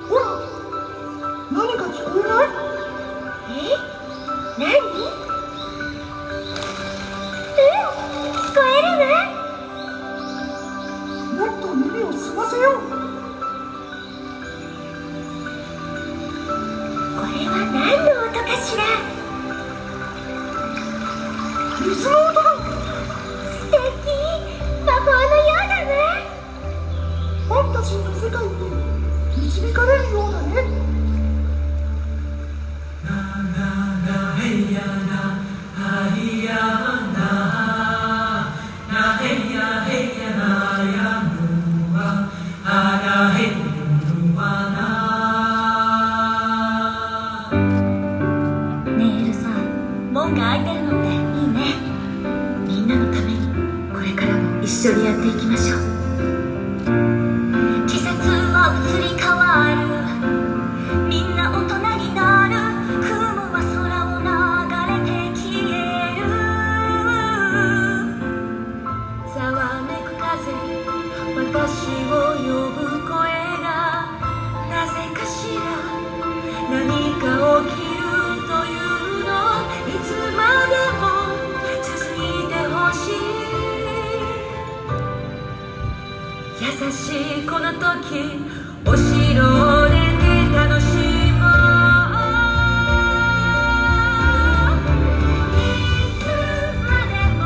ほら、何か聞こえない？何？聞こえるわ。もっと耳を澄ませよう。これは何の音かしら？水の音だ。素敵！魔法のようだわ。ファンタジーの世界に導かれるようだね。ねえエルさん、門が開いてるのっていいね。みんなのためにこれからも一緒にやっていきましょう。季節は移り変わる、みんな大人になる、雲は空を流れて消える。ざわめく風、私を呼ぶ声がなぜかしら、何か起きるというの、いつまでも続いてほしい。優しいこの時、お城で楽しもう。いつまでも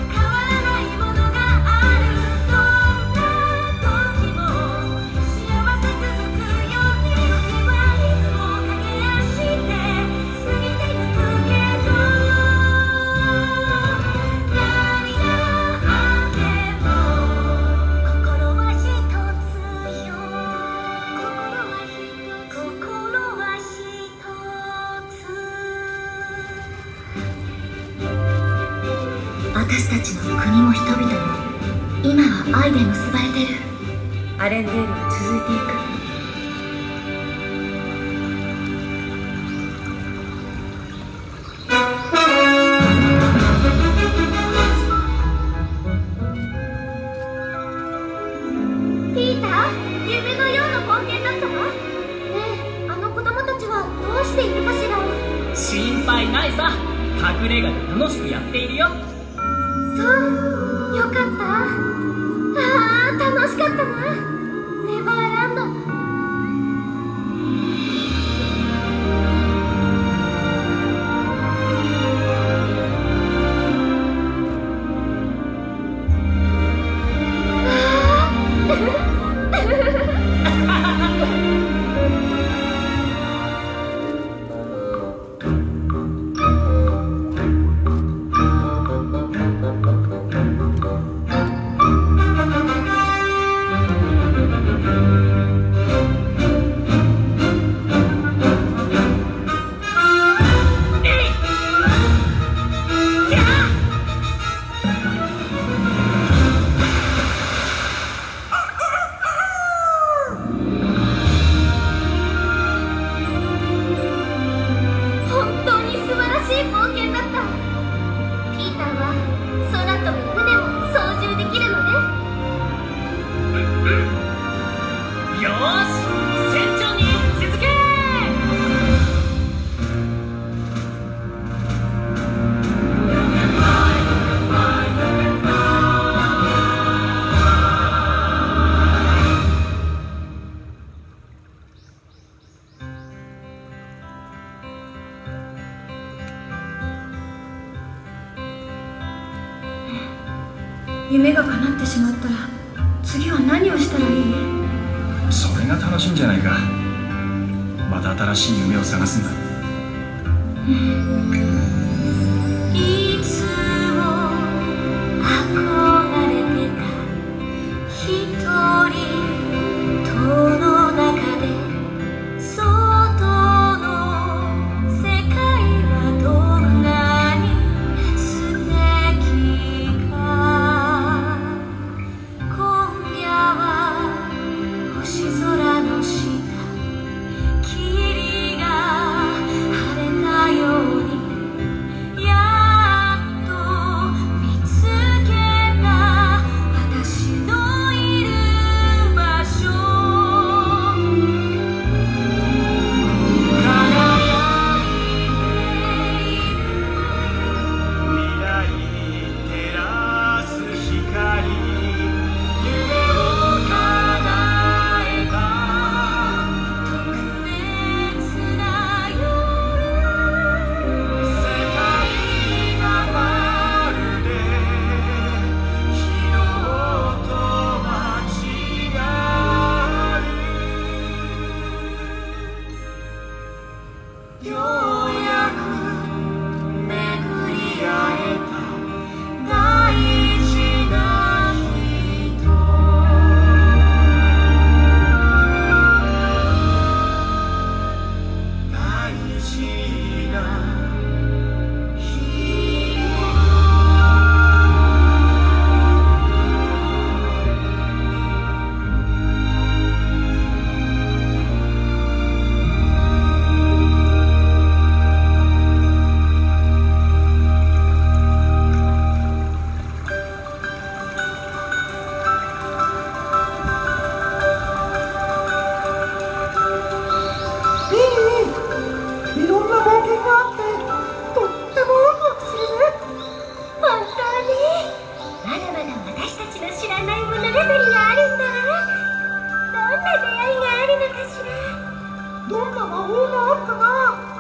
変わらないものがある。どんな時も幸せ続くように、時はいつも駆け足で過ぎてゆくけど、何があっても心は一つよ。心は一つ。私たちの国も人々も今は愛で結ばれてる。アレンデールは続いていく。ピーター、夢のような冒険だったわ。ねえ、あの子供たちはどうしているかしら？心配ないさ。隠れ家で楽しくやっているよ。そう、よかった。楽しかったな。ネバーランド。本当に素晴らしい冒険だった。ピーターは空飛ぶ船を操縦できるのね。よーし、船長に続け。夢が叶ってしまったら次は何をしたらいい？それが楽しいんじゃないか。また新しい夢を探すんだ。いつも憧れてた一人との中で、外の世界はどんなに素敵か。今夜は星空の下、霧が晴れたように、やっと見つけた私のいるがあるんだ。どんな出会いがあるのかしら。どんな魔法があるかな。